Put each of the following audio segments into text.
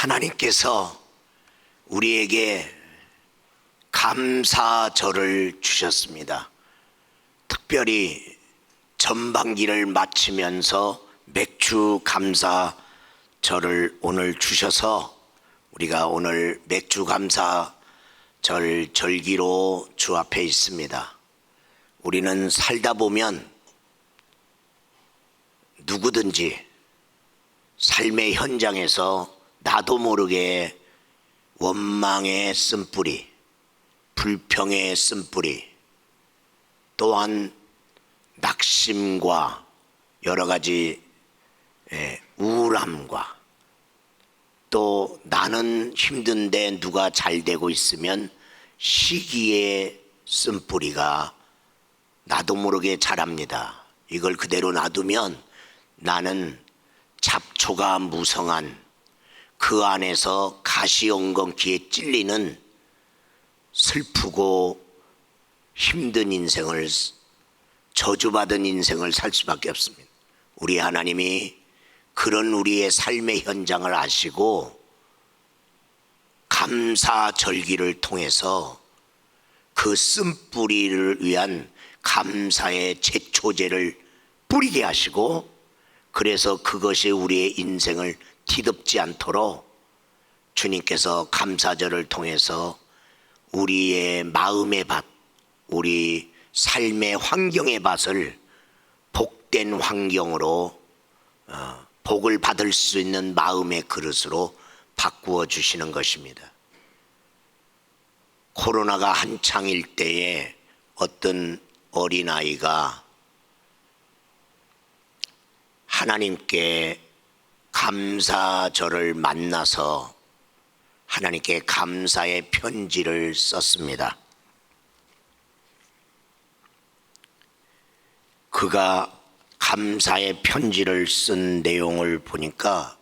하나님께서 우리에게 감사절을 주셨습니다. 특별히 전반기를 마치면서 맥주 감사절을 오늘 주셔서 우리가 오늘 맥주 감사절 절기로 주 앞에 있습니다. 우리는 살다 보면 누구든지 삶의 현장에서 나도 모르게 원망의 쓴뿌리, 불평의 쓴뿌리, 또한 낙심과 여러 가지 우울함과 또 나는 힘든데 누가 잘 되고 있으면 시기의 쓴뿌리가 나도 모르게 자랍니다. 이걸 그대로 놔두면 나는 잡초가 무성한 그 안에서 가시엉겅퀴에 찔리는 슬프고 힘든 인생을, 저주받은 인생을 살 수밖에 없습니다. 우리 하나님이 그런 우리의 삶의 현장을 아시고 감사절기를 통해서 그 쓴뿌리를 위한 감사의 제초제를 뿌리게 하시고, 그래서 그것이 우리의 인생을 뒤덮지 않도록 주님께서 감사절을 통해서 우리의 마음의 밭, 우리 삶의 환경의 밭을 복된 환경으로 복을 받을 수 있는 마음의 그릇으로 바꾸어 주시는 것입니다. 코로나가 한창일 때에 어떤 어린아이가 하나님께 감사절을 만나서 하나님께 감사의 편지를 썼습니다. 그가 감사의 편지를 쓴 내용을 보니까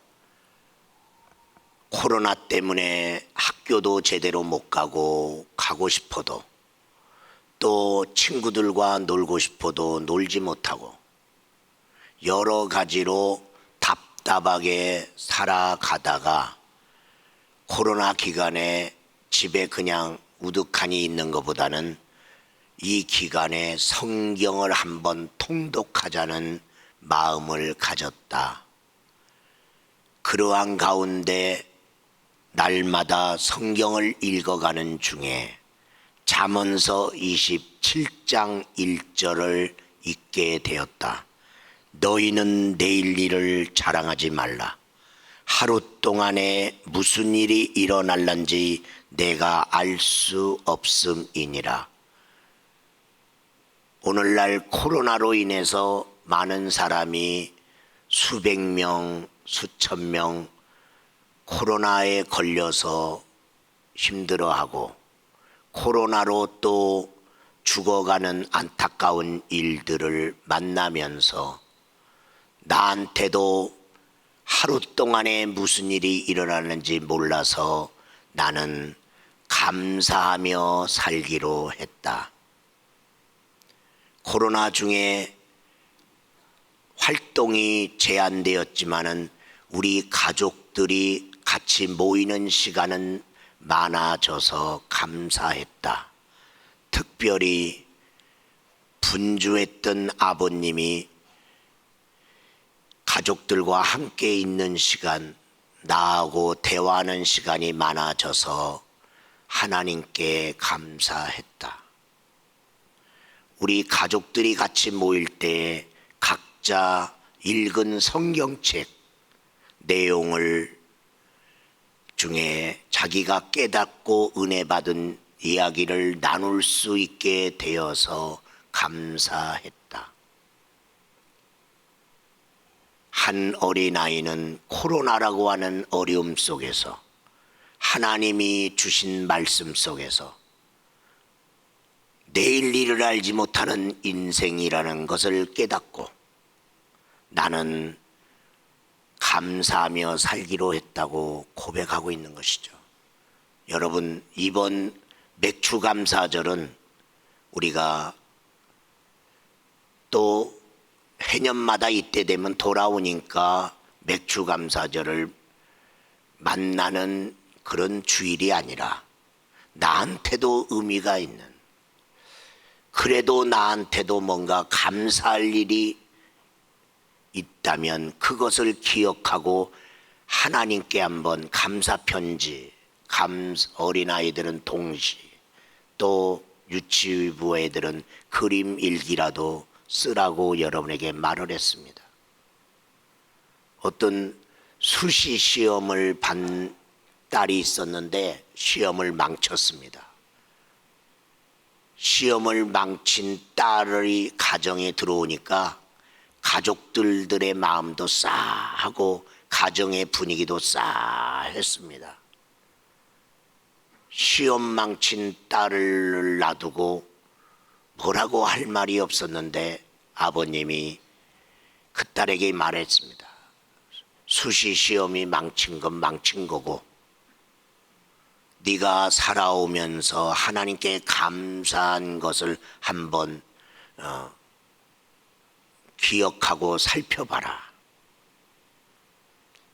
코로나 때문에 학교도 제대로 못 가고, 가고 싶어도 또 친구들과 놀고 싶어도 놀지 못하고 여러 가지로 답답하게 살아가다가 코로나 기간에 집에 그냥 우두커니 있는 것보다는 이 기간에 성경을 한번 통독하자는 마음을 가졌다. 그러한 가운데 날마다 성경을 읽어가는 중에 잠언서 27장 1절을 읽게 되었다. 너희는 내일 일을 자랑하지 말라. 하루 동안에 무슨 일이 일어날는지 내가 알 수 없음이니라. 오늘날 코로나로 인해서 많은 사람이 수백 명, 수천 명 코로나에 걸려서 힘들어하고, 코로나로 또 죽어가는 안타까운 일들을 만나면서 나한테도 하루 동안에 무슨 일이 일어나는지 몰라서 나는 감사하며 살기로 했다. 코로나 중에 활동이 제한되었지만은 우리 가족들이 같이 모이는 시간은 많아져서 감사했다. 특별히 분주했던 아버님이 가족들과 함께 있는 시간, 나하고 대화하는 시간이 많아져서 하나님께 감사했다. 우리 가족들이 같이 모일 때 각자 읽은 성경책 내용을 중에 자기가 깨닫고 은혜 받은 이야기를 나눌 수 있게 되어서 감사했다. 한 어린아이는 코로나라고 하는 어려움 속에서 하나님이 주신 말씀 속에서 내일 일을 알지 못하는 인생이라는 것을 깨닫고 나는 감사하며 살기로 했다고 고백하고 있는 것이죠. 여러분, 이번 맥주 감사절은 우리가 또 해년마다 이때 되면 돌아오니까 맥주 감사절을 만나는 그런 주일이 아니라 나한테도 의미가 있는, 그래도 나한테도 뭔가 감사할 일이 있다면 그것을 기억하고 하나님께 한번 감사 편지, 어린아이들은 동시, 또 유치부 애들은 그림 일기라도 쓰라고 여러분에게 말을 했습니다. 어떤 수시 시험을 반 딸이 있었는데 시험을 망쳤습니다. 시험을 망친 딸의 가정에 들어오니까 가족들의 마음도 싸하고 가정의 분위기도 싸했습니다. 시험 망친 딸을 놔두고 뭐라고 할 말이 없었는데 아버님이 그 딸에게 말했습니다. 수시 시험이 망친 건 망친 거고, 네가 살아오면서 하나님께 감사한 것을 한번 기억하고 살펴봐라.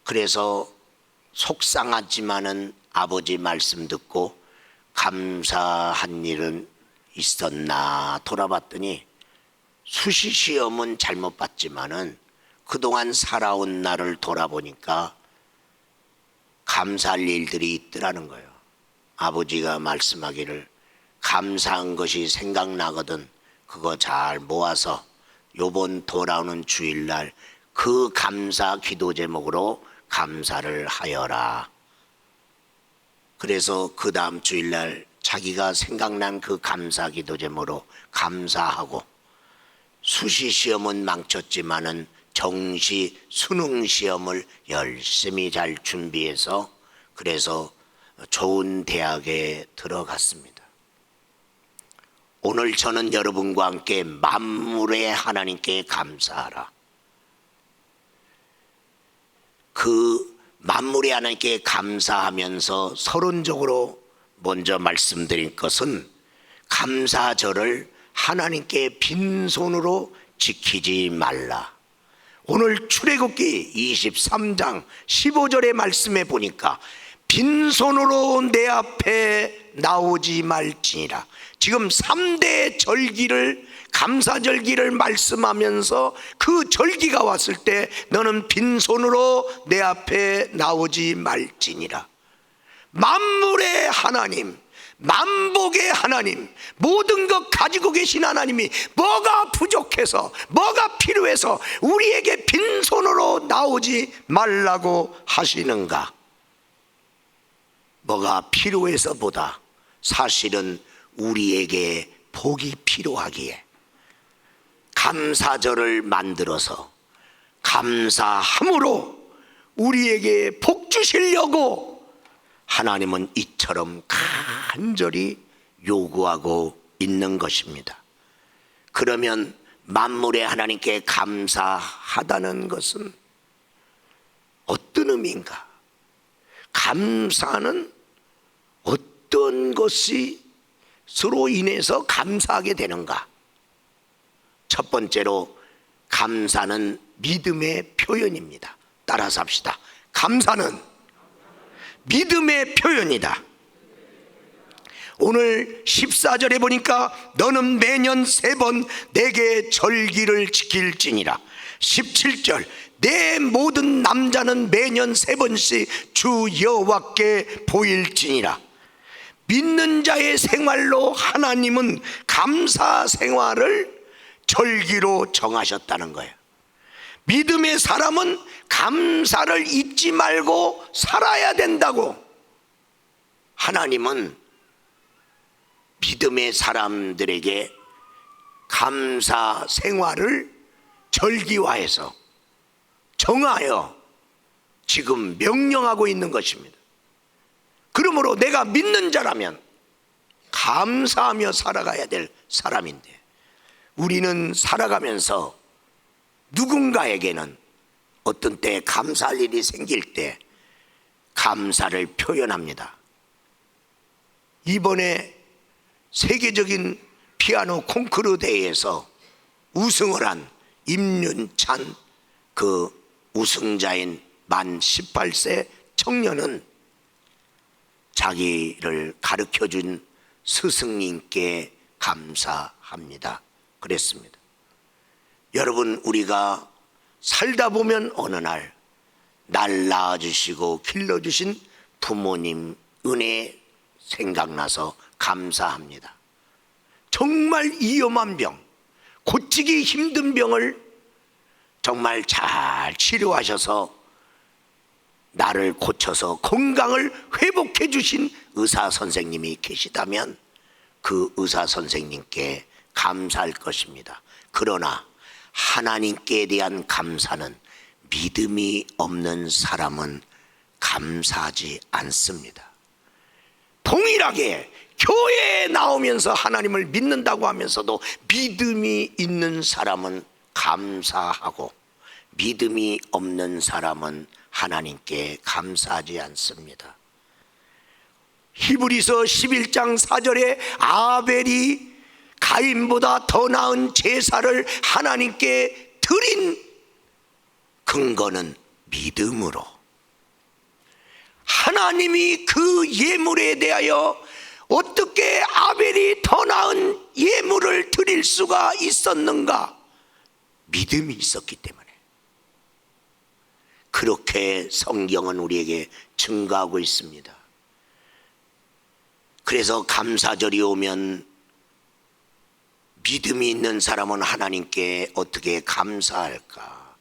그래서 속상하지만은 아버지 말씀 듣고 감사한 일은 있었나 돌아봤더니 수시 시험은 잘못 봤지만은 그동안 살아온 나를 돌아보니까 감사할 일들이 있더라는 거예요. 아버지가 말씀하기를 감사한 것이 생각나거든 그거 잘 모아서 요번 돌아오는 주일날 그 감사 기도 제목으로 감사를 하여라. 그래서 그 다음 주일날 자기가 생각난 그 감사 기도 제목으로 감사하고, 수시 시험은 망쳤지만은 정시 수능 시험을 열심히 잘 준비해서 그래서 좋은 대학에 들어갔습니다. 오늘 저는 여러분과 함께 만물의 하나님께 감사하라. 그 만물의 하나님께 감사하면서 서론적으로 먼저 말씀드린 것은 감사절을 하나님께 빈손으로 지키지 말라. 오늘 출애굽기 23장 15절의 말씀에 보니까 빈손으로 내 앞에 나오지 말지니라. 지금 3대 절기를, 감사절기를 말씀하면서 그 절기가 왔을 때 너는 빈손으로 내 앞에 나오지 말지니라. 만물의 하나님, 만복의 하나님, 모든 것 가지고 계신 하나님이 뭐가 부족해서, 뭐가 필요해서 우리에게 빈손으로 나오지 말라고 하시는가? 뭐가 필요해서 보다 사실은 우리에게 복이 필요하기에 감사절을 만들어서 감사함으로 우리에게 복 주시려고 하나님은 이처럼 간절히 요구하고 있는 것입니다. 그러면 만물의 하나님께 감사하다는 것은 어떤 의미인가? 감사는 어떤 것으로 인해서 감사하게 되는가? 첫 번째로 감사는 믿음의 표현입니다. 따라서 합시다. 감사는 믿음의 표현이다. 오늘 14절에 보니까 너는 매년 3번 내게 절기를 지킬지니라. 17절 내 모든 남자는 매년 3번씩 주 여호와께 보일지니라. 믿는 자의 생활로 하나님은 감사 생활을 절기로 정하셨다는 거예요. 믿음의 사람은 감사를 잊지 말고 살아야 된다고. 하나님은 믿음의 사람들에게 감사 생활을 절기화해서 정하여 지금 명령하고 있는 것입니다. 그러므로 내가 믿는 자라면 감사하며 살아가야 될 사람인데, 우리는 살아가면서 누군가에게는 어떤 때 감사할 일이 생길 때 감사를 표현합니다. 이번에 세계적인 피아노 콩쿠르 대회에서 우승을 한 임윤찬 그 우승자인 만 18세 청년은 자기를 가르쳐준 스승님께 감사합니다. 그랬습니다. 여러분, 우리가 살다 보면 어느 날 낳아주시고 길러주신 부모님 은혜 생각나서 감사합니다. 정말 위험한 병, 고치기 힘든 병을 정말 잘 치료하셔서 나를 고쳐서 건강을 회복해 주신 의사 선생님이 계시다면 그 의사 선생님께 감사할 것입니다. 그러나 하나님께 대한 감사는 믿음이 없는 사람은 감사하지 않습니다. 동일하게 교회에 나오면서 하나님을 믿는다고 하면서도 믿음이 있는 사람은 감사하고 믿음이 없는 사람은 하나님께 감사하지 않습니다. 히브리서 11장 4절에 아벨이 가인보다 더 나은 제사를 하나님께 드린 근거는 믿음으로, 하나님이 그 예물에 대하여 어떻게 아벨이 더 나은 예물을 드릴 수가 있었는가? 믿음이 있었기 때문에. 그렇게 성경은 우리에게 증거하고 있습니다. 그래서 감사절이 오면 믿음이 있는 사람은 하나님께 어떻게 감사할까?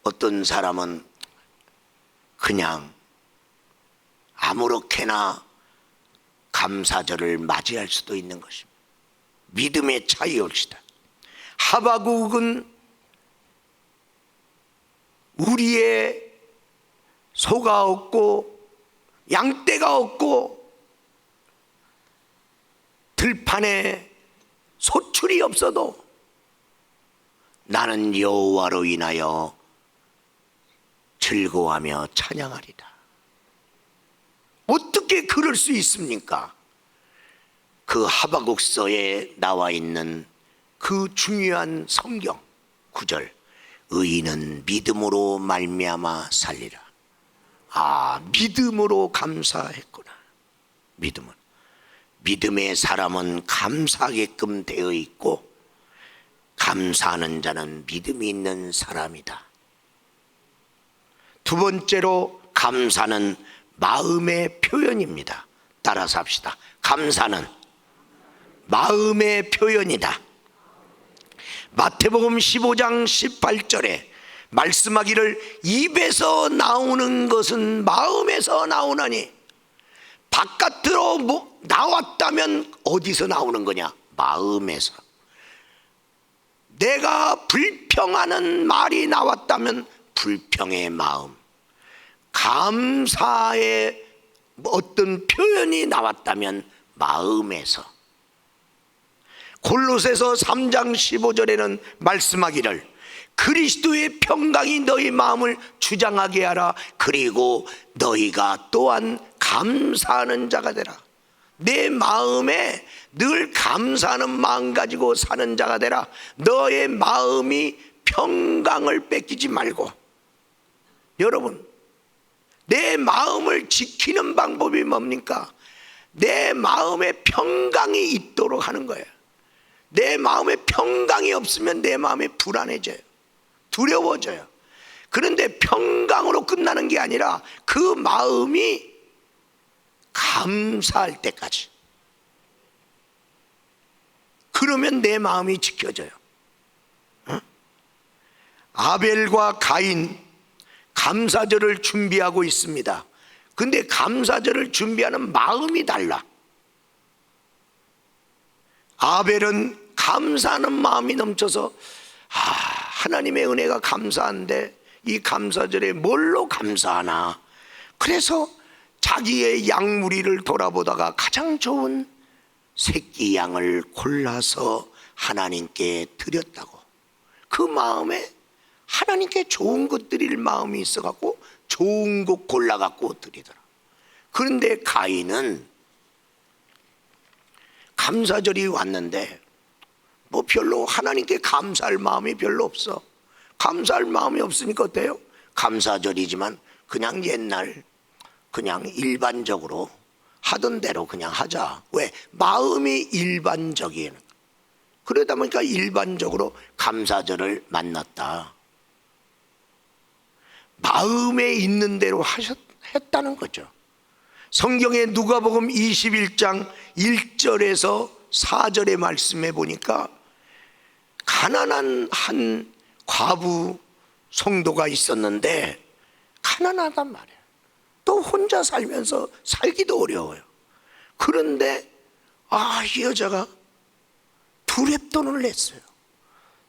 어떤 사람은 그냥 아무렇게나 감사절을 맞이할 수도 있는 것입니다. 믿음의 차이올시다. 하바국은 우리의 소가 없고 양떼가 없고 들판에 소출이 없어도 나는 여호와로 인하여 즐거워하며 찬양하리라. 어떻게 그럴 수 있습니까? 그 하바국서에 나와 있는 그 중요한 성경 구절, 의인은 믿음으로 말미암아 살리라. 아, 믿음으로 감사했구나. 믿음의 사람은 감사하게끔 되어 있고 감사하는 자는 믿음이 있는 사람이다. 두 번째로 감사는 마음의 표현입니다. 따라서 합시다. 감사는 마음의 표현이다. 마태복음 15장 18절에 말씀하기를 입에서 나오는 것은 마음에서 나오나니, 바깥으로 나왔다면 어디서 나오는 거냐? 마음에서. 내가 불평하는 말이 나왔다면 불평의 마음, 감사의 어떤 표현이 나왔다면 마음에서. 골로새서 3장 15절에는 말씀하기를 그리스도의 평강이 너희 마음을 주장하게 하라. 그리고 너희가 또한 감사하는 자가 되라. 내 마음에 늘 감사하는 마음 가지고 사는 자가 되라. 너의 마음이 평강을 뺏기지 말고. 여러분, 내 마음을 지키는 방법이 뭡니까? 내 마음에 평강이 있도록 하는 거예요. 내 마음에 평강이 없으면 내 마음이 불안해져요. 두려워져요. 그런데 평강으로 끝나는 게 아니라 그 마음이 감사할 때까지. 그러면 내 마음이 지켜져요. 아벨과 가인 감사절을 준비하고 있습니다. 근데 감사절을 준비하는 마음이 달라. 아벨은 감사하는 마음이 넘쳐서 하나님의 은혜가 감사한데 이 감사절에 뭘로 감사하나? 그래서 자기의 양무리를 돌아보다가 가장 좋은 새끼 양을 골라서 하나님께 드렸다고. 그 마음에 하나님께 좋은 것 드릴 마음이 있어갖고 좋은 것 골라갖고 드리더라. 그런데 가인은 감사절이 왔는데 별로 하나님께 감사할 마음이 별로 없어. 감사할 마음이 없으니까 어때요? 감사절이지만 그냥 옛날 그냥 일반적으로 하던 대로 그냥 하자. 왜? 마음이 일반적이에요. 그러다 보니까 일반적으로 감사절을 만났다. 마음에 있는 대로 했다는 거죠. 성경의 누가복음 21장 1절에서 4절의 말씀해 보니까 가난한 한 과부 성도가 있었는데 가난하단 말이에요. 또 혼자 살면서 살기도 어려워요. 그런데 이 여자가 두렙돈을 냈어요.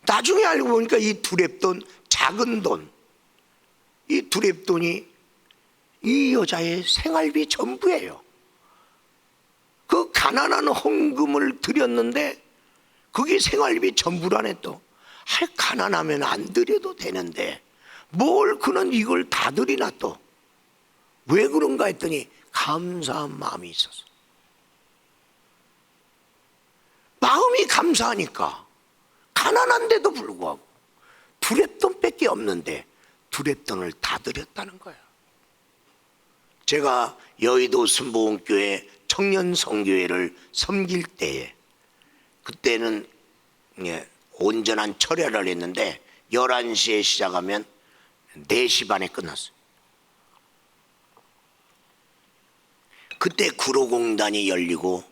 나중에 알고 보니까 이 두렙돈, 작은 돈, 이 두렙돈이 이 여자의 생활비 전부예요. 그 가난한 헌금을 드렸는데 그게 생활비 전부라네. 또 가난하면 안 드려도 되는데 뭘 그는 이걸 다 드리나. 또 왜 그런가 했더니 감사한 마음이 있어서. 마음이 감사하니까 가난한데도 불구하고 두렙돈밖에 없는데 두렙돈을 다 드렸다는 거예요. 제가 여의도 순복음교회 청년 성교회를 섬길 때에 그때는 온전한 철야를 했는데 11시에 시작하면 4시 반에 끝났어요. 그때 구로공단이 열리고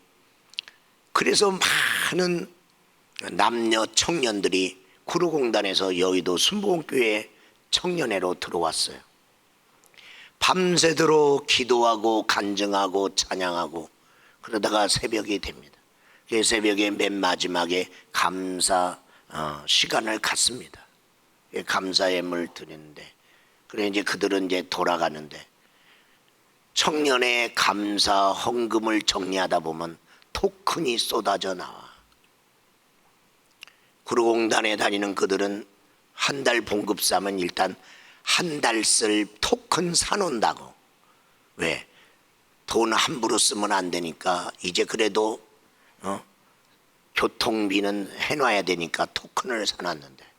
그래서 많은 남녀 청년들이 구로공단에서 여의도 순복음교회 청년회로 들어왔어요. 밤새도록 기도하고 간증하고 찬양하고 그러다가 새벽이 됩니다. 그 새벽에 맨 마지막에 감사 시간을 갖습니다. 감사예물 드리는데 그래 이제 그들은 이제 돌아가는데 청년의 감사 헌금을 정리하다 보면 토큰이 쏟아져 나와. 구로공단에 다니는 그들은 한 달 봉급 싸면 일단 한 달 쓸 토큰 사놓는다고. 왜? 돈 함부로 쓰면 안 되니까 이제 그래도 교통비는 해놔야 되니까 토큰을 사놨는데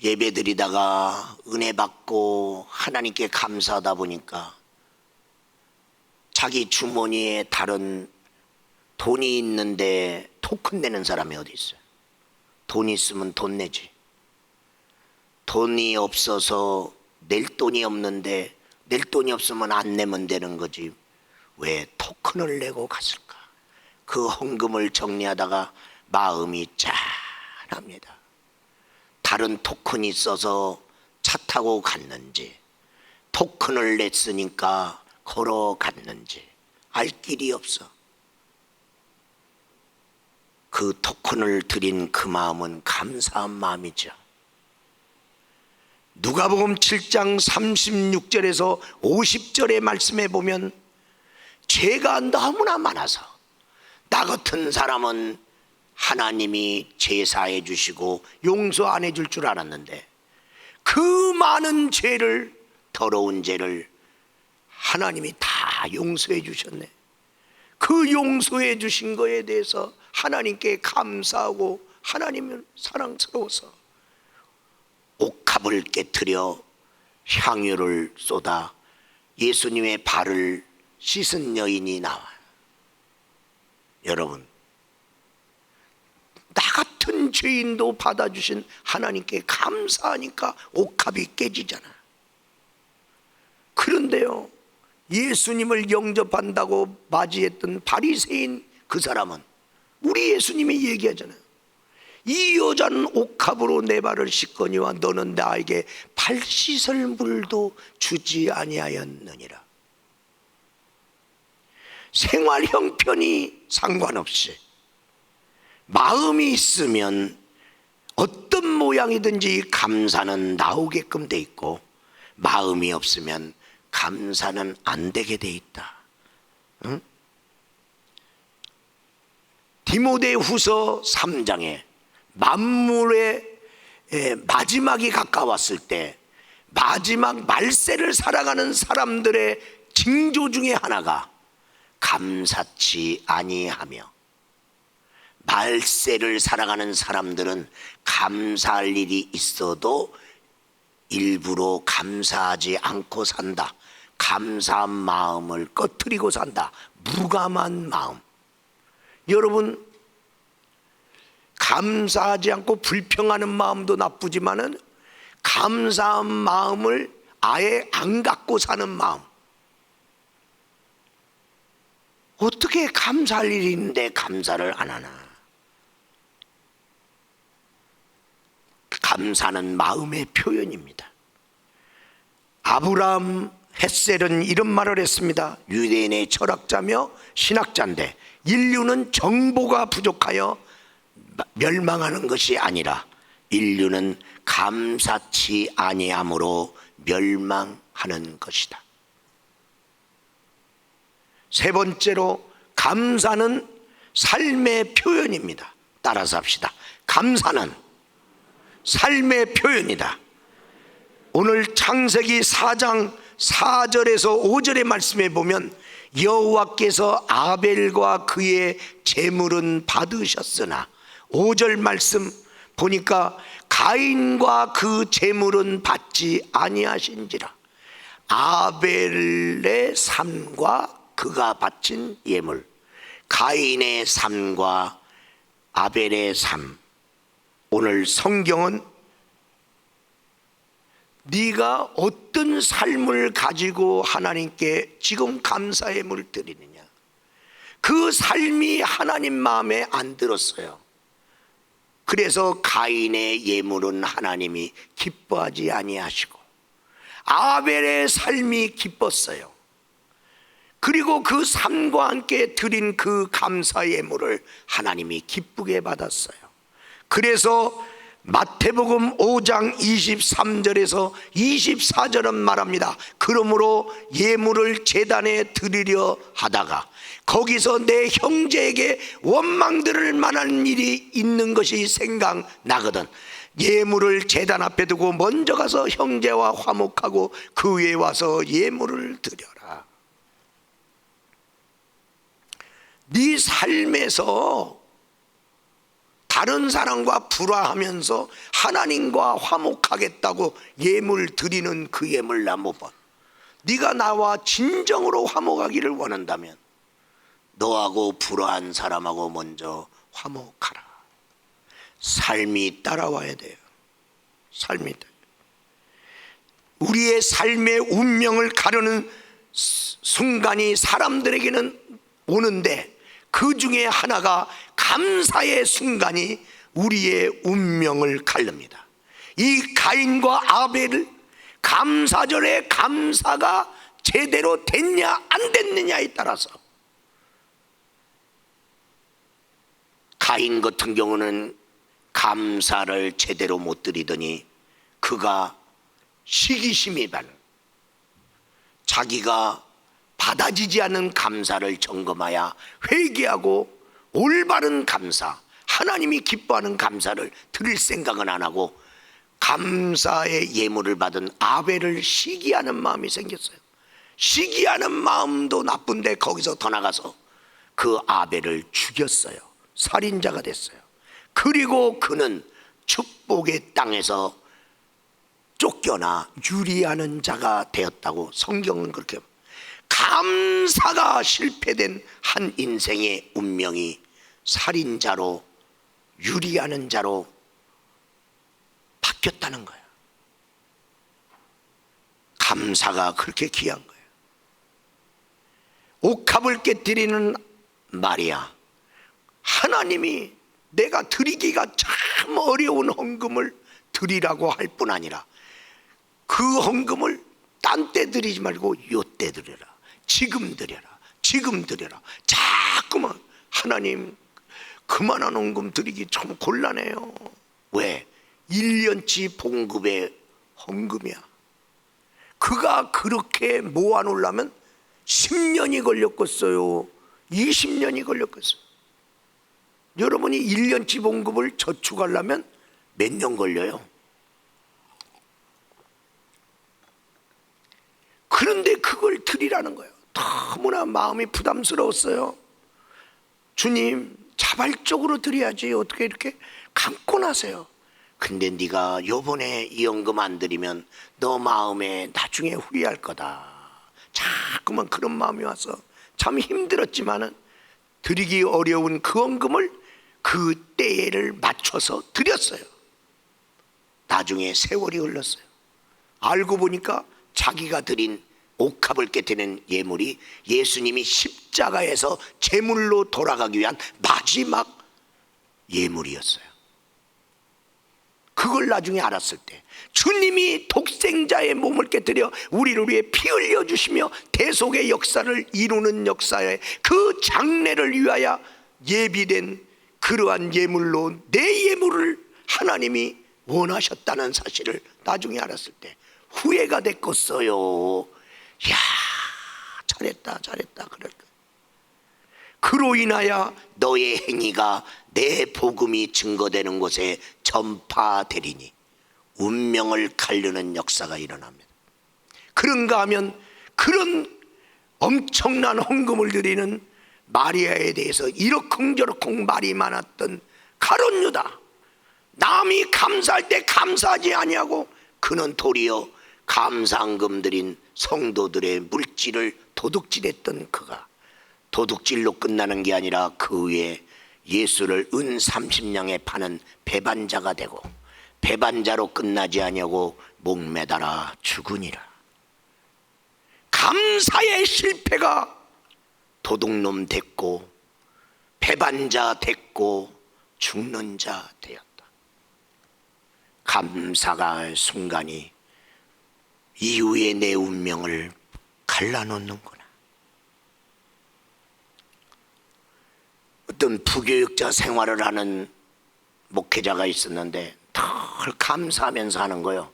예배 드리다가 은혜 받고 하나님께 감사하다 보니까 자기 주머니에 다른 돈이 있는데 토큰 내는 사람이 어디 있어요? 돈 있으면 돈 내지. 돈이 없어서 낼 돈이 없는데 낼 돈이 없으면 안 내면 되는 거지. 왜 토큰을 내고 갔을까? 그 헌금을 정리하다가 마음이 짠합니다. 다른 토큰이 있어서 차 타고 갔는지 토큰을 냈으니까 걸어갔는지 알 길이 없어. 그 토큰을 드린 그 마음은 감사한 마음이죠. 누가복음 7장 36절에서 50절의 말씀에 보면 죄가 너무나 많아서 나 같은 사람은 하나님이 제사해 주시고 용서 안 해줄 줄 알았는데 그 많은 죄를, 더러운 죄를 하나님이 다 용서해 주셨네. 그 용서해 주신 거에 대해서 하나님께 감사하고 하나님은 사랑스러워서 옥합을 깨트려 향유를 쏟아 예수님의 발을 씻은 여인이 나와요. 여러분, 나 같은 죄인도 받아주신 하나님께 감사하니까 옥합이 깨지잖아. 그런데요, 예수님을 영접한다고 맞이했던 바리새인 그 사람은 우리 예수님이 얘기하잖아요. 이 여자는 옥합으로 내 발을 씻거니와 너는 나에게 발 씻을 물도 주지 아니하였느니라. 생활 형편이 상관없이 마음이 있으면 어떤 모양이든지 감사는 나오게끔 돼 있고 마음이 없으면 감사는 안 되게 돼 있다. 응? 디모데후서 3장에 만물의 마지막이 가까웠을 때 마지막 말세를 살아가는 사람들의 징조 중에 하나가 감사치 아니하며, 말세를 살아가는 사람들은 감사할 일이 있어도 일부러 감사하지 않고 산다. 감사한 마음을 꺼트리고 산다. 무감한 마음. 여러분, 감사하지 않고 불평하는 마음도 나쁘지만은 감사한 마음을 아예 안 갖고 사는 마음. 어떻게 감사할 일이 있는데 감사를 안 하나? 감사는 마음의 표현입니다. 아브라함 헷셀은 이런 말을 했습니다. 유대인의 철학자며 신학자인데 인류는 정보가 부족하여 멸망하는 것이 아니라 인류는 감사치 아니함으로 멸망하는 것이다. 세 번째로, 감사는 삶의 표현입니다. 따라서 합시다. 감사는 삶의 표현이다. 오늘 창세기 4장 4절에서 5절의 말씀에 보면 여호와께서 아벨과 그의 제물은 받으셨으나 5절 말씀 보니까 가인과 그 제물은 받지 아니하신지라. 아벨의 삶과 그가 바친 예물, 가인의 삶과 아벨의 삶. 오늘 성경은 네가 어떤 삶을 가지고 하나님께 지금 감사의 예물을 드리느냐, 그 삶이 하나님 마음에 안 들었어요. 그래서 가인의 예물은 하나님이 기뻐하지 아니하시고 아벨의 삶이 기뻤어요. 그리고 그 삶과 함께 드린 그 감사 예물을 하나님이 기쁘게 받았어요. 그래서 마태복음 5장 23절에서 24절은 말합니다. 그러므로 예물을 제단에 드리려 하다가 거기서 내 형제에게 원망들을 만한 일이 있는 것이 생각나거든 예물을 제단 앞에 두고 먼저 가서 형제와 화목하고 그 위에 와서 예물을 드려라. 네 삶에서 다른 사람과 불화하면서 하나님과 화목하겠다고 예물 드리는 그 예물 나 못 봐. 네가 나와 진정으로 화목하기를 원한다면 너하고 불화한 사람하고 먼저 화목하라. 삶이 따라와야 돼요. 삶이 우리의 삶의 운명을 가르는 순간이 사람들에게는 오는데 그 중에 하나가 감사의 순간이 우리의 운명을 가릅니다. 이 가인과 아벨을 감사절에 감사가 제대로 됐냐 안 됐느냐에 따라서 가인 같은 경우는 감사를 제대로 못 드리더니 그가 시기심이 많은 자기가 받아지지 않은 감사를 점검하여 회개하고 올바른 감사, 하나님이 기뻐하는 감사를 드릴 생각은 안 하고 감사의 예물을 받은 아벨을 시기하는 마음이 생겼어요. 시기하는 마음도 나쁜데 거기서 더 나가서 그 아벨을 죽였어요. 살인자가 됐어요. 그리고 그는 축복의 땅에서 쫓겨나 유리하는 자가 되었다고 성경은 그렇게 합니다. 감사가 실패된 한 인생의 운명이 살인자로 유리하는 자로 바뀌었다는 거예요. 감사가 그렇게 귀한 거예요. 옥합을 깨뜨리는 마리아, 하나님이 내가 드리기가 참 어려운 헌금을 드리라고 할 뿐 아니라 그 헌금을 딴 때 드리지 말고 요때 드려라. 지금 드려라. 지금 드려라. 자꾸만 하나님 그만한 헌금 드리기 참 곤란해요. 왜? 1년치 봉급의 헌금이야. 그가 그렇게 모아놓으려면 10년이 걸렸겠어요? 20년이 걸렸겠어요? 여러분이 1년치 봉급을 저축하려면 몇 년 걸려요? 그런데 그걸 드리라는 거예요. 너무나 마음이 부담스러웠어요. 주님, 자발적으로 드려야지 어떻게 이렇게 감고 나세요? 근데 네가 요번에 이 연금 안 드리면 너 마음에 나중에 후회할 거다. 자꾸만 그런 마음이 와서 참 힘들었지만은 드리기 어려운 그 헌금을 그 때를 맞춰서 드렸어요. 나중에 세월이 흘렀어요. 알고 보니까 자기가 드린 옥합을 깨트리는 예물이 예수님이 십자가에서 제물로 돌아가기 위한 마지막 예물이었어요. 그걸 나중에 알았을 때 주님이 독생자의 몸을 깨뜨려 우리를 위해 피 흘려 주시며 대속의 역사를 이루는 역사의 그 장래를 위하여 예비된 그러한 예물로 내 예물을 하나님이 원하셨다는 사실을 나중에 알았을 때 후회가 됐겠어요. 야, 잘했다 그럴 거예요. 그로 인하여 너의 행위가 내 복음이 증거되는 곳에 전파되리니 운명을 가르는 역사가 일어납니다. 그런가 하면 그런 엄청난 헌금을 드리는 마리아에 대해서 이러쿵저러쿵 말이 많았던 가룟 유다, 남이 감사할 때 감사하지 아니하고 그는 도리어 감사헌금 드린 성도들의 물질을 도둑질했던 그가 도둑질로 끝나는 게 아니라 그 위에 예수를 은 30냥에 파는 배반자가 되고 배반자로 끝나지 아니하고 목매달아 죽으니라. 감사의 실패가 도둑놈 됐고 배반자 됐고 죽는 자 되었다. 감사가 순간이 이후에 내 운명을 갈라놓는구나. 어떤 부교육자 생활을 하는 목회자가 있었는데 늘 감사하면서 하는 거예요.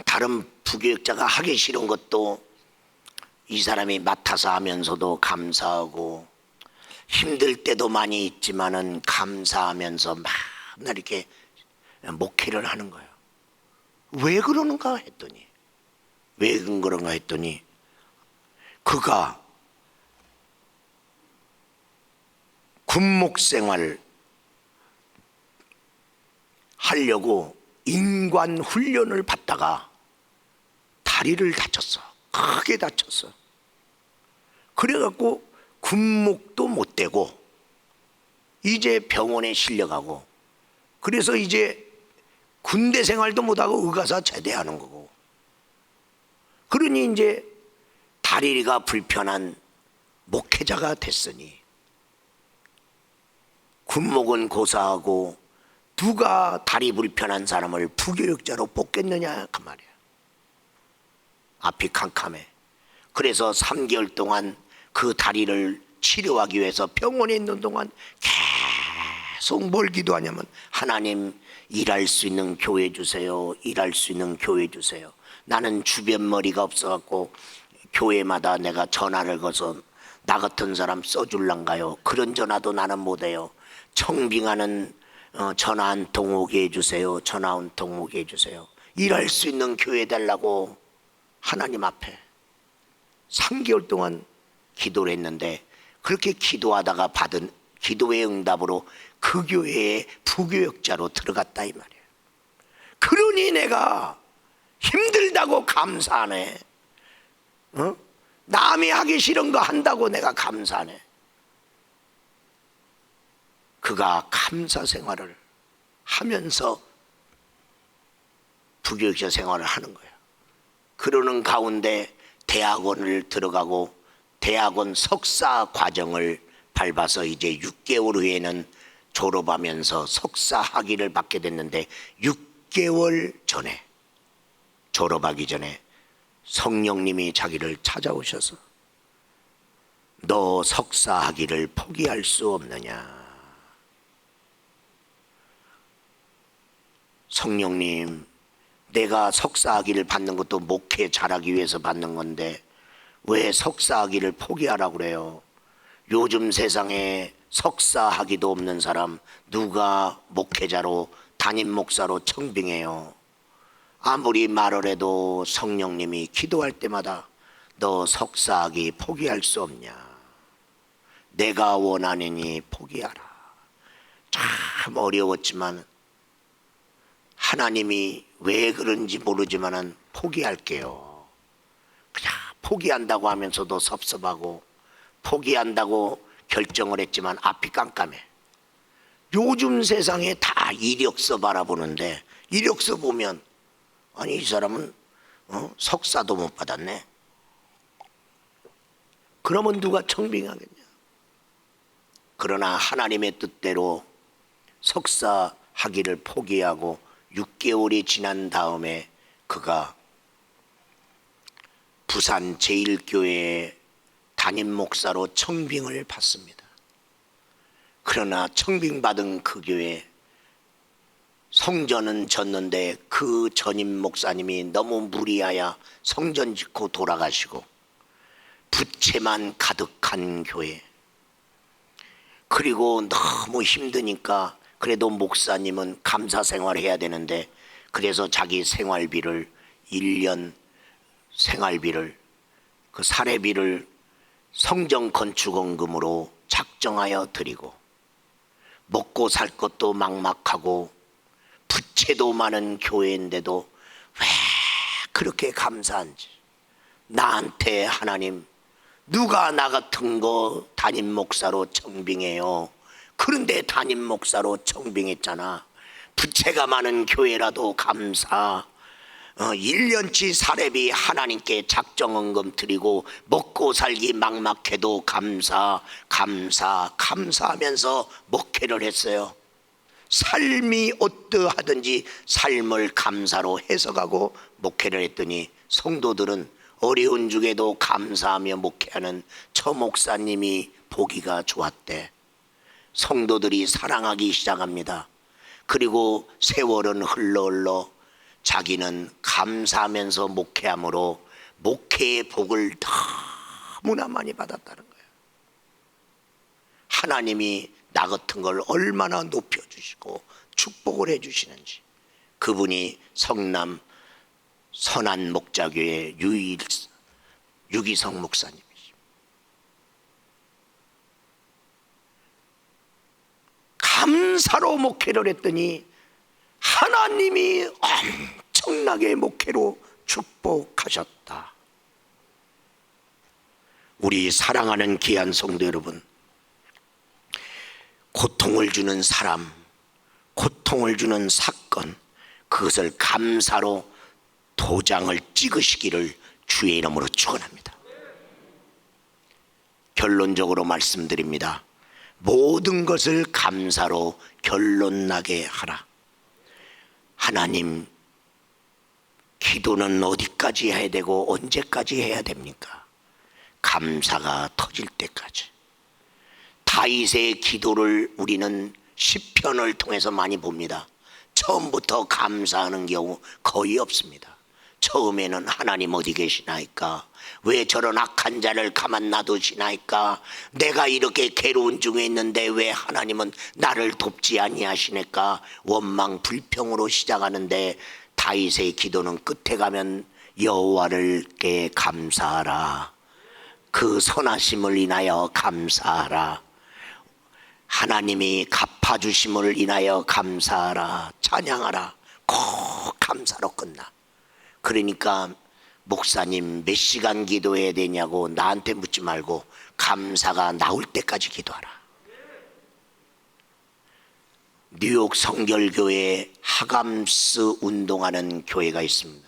다른 부교육자가 하기 싫은 것도 이 사람이 맡아서 하면서도 감사하고 힘들 때도 많이 있지만은 감사하면서 맨날 이렇게 목회를 하는 거예요. 왜 그러는가 했더니 그가 군목 생활 하려고 인관 훈련을 받다가 다리를 다쳤어. 크게 다쳤어. 그래갖고 군목도 못 되고 이제 병원에 실려가고 그래서 이제 군대 생활도 못하고 의가사 제대하는 거고, 그러니 이제 다리가 불편한 목회자가 됐으니 군목은 고사하고 누가 다리 불편한 사람을 부교육자로 뽑겠느냐 그 말이야. 앞이 캄캄해. 그래서 3개월 동안 그 다리를 치료하기 위해서 병원에 있는 동안 계속 뭘 기도하냐면 하나님 일할 수 있는 교회 주세요. 일할 수 있는 교회 주세요. 나는 주변 머리가 없어갖고 교회마다 내가 전화를 걸어서 나 같은 사람 써줄란가요? 그런 전화도 나는 못해요. 청빙하는 전화 한 통 오게 해주세요. 전화 한 통 오게 해주세요. 일할 수 있는 교회 달라고 하나님 앞에 3개월 동안 기도를 했는데 그렇게 기도하다가 받은 기도의 응답으로 그 교회에 부교역자로 들어갔다 이 말이에요. 그러니 내가 힘들다고 감사하네. 남이 하기 싫은 거 한다고 내가 감사하네. 그가 감사 생활을 하면서 부교육자 생활을 하는 거예요. 그러는 가운데 대학원을 들어가고 대학원 석사 과정을 밟아서 이제 6개월 후에는 졸업하면서 석사 학위를 받게 됐는데 6개월 전에 졸업하기 전에 성령님이 자기를 찾아오셔서 너 석사 학위를 포기할 수 없느냐. 성령님, 내가 학위를 받는 것도 목회 잘하기 위해서 받는 건데 왜 학위를 포기하라고 그래요? 요즘 세상에 학위도 없는 사람 누가 목회자로 담임 목사로 청빙해요? 아무리 말을 해도 성령님이 기도할 때마다 너 학위 포기할 수 없냐? 내가 원하느니 포기하라. 참 어려웠지만 하나님이 왜 그런지 모르지만은 포기할게요. 그냥 포기한다고 하면서도 섭섭하고 포기한다고 결정을 했지만 앞이 깜깜해. 요즘 세상에 다 이력서 바라보는데 이력서 보면 아니 이 사람은 석사도 못 받았네. 그러면 누가 청빙하겠냐. 그러나 하나님의 뜻대로 석사 학위를 포기하고 6개월이 지난 다음에 그가 부산 제1교회의 담임 목사로 청빙을 받습니다. 그러나 청빙받은 그 교회 성전은 졌는데 그 전임 목사님이 너무 무리하여 성전 짓고 돌아가시고 부채만 가득한 교회. 그리고 너무 힘드니까 그래도 목사님은 감사 생활해야 되는데 그래서 자기 생활비를 1년 생활비를 그 사례비를 성전 건축원금으로 작정하여 드리고 먹고 살 것도 막막하고 부채도 많은 교회인데도 왜 그렇게 감사한지. 나한테 하나님 누가 나 같은 거 담임 목사로 청빙해요. 그런데 담임 목사로 청빙했잖아. 부채가 많은 교회라도 감사. 1년치 사례비 하나님께 작정원금 드리고 먹고 살기 막막해도 감사하면서 목회를 했어요. 삶이 어떠하든지 삶을 감사로 해석하고 목회를 했더니 성도들은 어려운 중에도 감사하며 목회하는 저 목사님이 보기가 좋았대. 성도들이 사랑하기 시작합니다. 그리고 세월은 흘러 자기는 감사하면서 목회함으로 목회의 복을 너무나 많이 받았다는 거예요. 하나님이 나 같은 걸 얼마나 높여주시고 축복을 해주시는지. 그분이 성남 선한 목자교회 유기성 목사님이십니다. 감사로 목회를 했더니 하나님이 엄청나게 목회로 축복하셨다. 우리 사랑하는 귀한 성도 여러분, 고통을 주는 사람, 고통을 주는 사건, 그것을 감사로 도장을 찍으시기를 주의 이름으로 축원합니다. 결론적으로 말씀드립니다. 모든 것을 감사로 결론나게 하라. 하나님, 기도는 어디까지 해야 되고 언제까지 해야 됩니까? 감사가 터질 때까지. 다윗의 기도를 우리는 시편을 통해서 많이 봅니다. 처음부터 감사하는 경우 거의 없습니다. 처음에는 하나님 어디 계시나이까? 왜 저런 악한 자를 가만 놔두시나이까? 내가 이렇게 괴로운 중에 있는데 왜 하나님은 나를 돕지 아니하시니까? 원망 불평으로 시작하는데 다윗의 기도는 끝에 가면 여호와를께 감사하라. 그 선하심을 인하여 감사하라. 하나님이 갚아주심을 인하여 감사하라. 찬양하라. 꼭 감사로 끝나. 그러니까 목사님 몇 시간 기도해야 되냐고 나한테 묻지 말고 감사가 나올 때까지 기도하라. 뉴욕 성결교회에 하감스 운동하는 교회가 있습니다.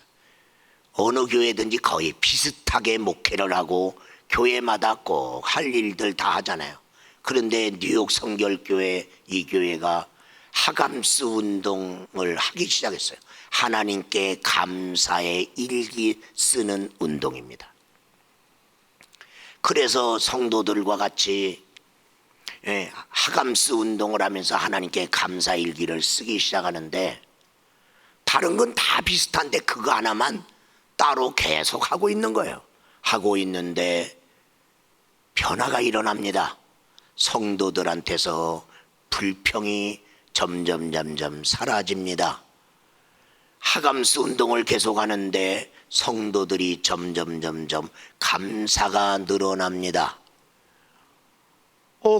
어느 교회든지 거의 비슷하게 목회를 하고 교회마다 꼭 할 일들 다 하잖아요. 그런데 뉴욕 성결교회 이 교회가 하감스 운동을 하기 시작했어요. 하나님께 감사의 일기 쓰는 운동입니다. 그래서 성도들과 같이 하감스 운동을 하면서 하나님께 감사 일기를 쓰기 시작하는데 다른 건 다 비슷한데 그거 하나만 따로 계속 하고 있는 거예요. 하고 있는데 변화가 일어납니다. 성도들한테서 불평이 점점 사라집니다. 하감스 운동을 계속하는데 성도들이 점점 감사가 늘어납니다.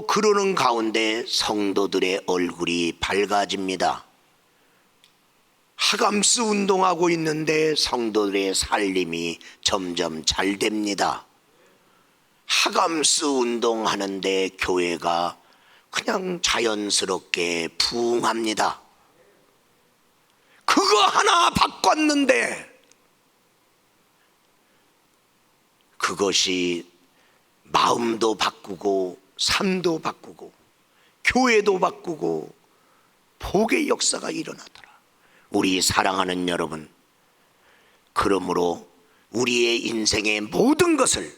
그러는 가운데 성도들의 얼굴이 밝아집니다. 하감스 운동하고 있는데 성도들의 살림이 점점 잘 됩니다. 하감스 운동하는데 교회가 그냥 자연스럽게 부흥합니다. 그거 하나 바꿨는데 그것이 마음도 바꾸고 삶도 바꾸고 교회도 바꾸고 복의 역사가 일어나더라. 우리 사랑하는 여러분, 그러므로 우리의 인생의 모든 것을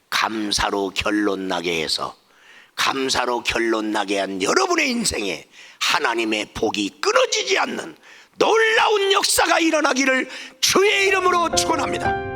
감사로 결론나게 해서 감사로 결론나게 한 여러분의 인생에 하나님의 복이 끊어지지 않는 놀라운 역사가 일어나기를 주의 이름으로 축원합니다.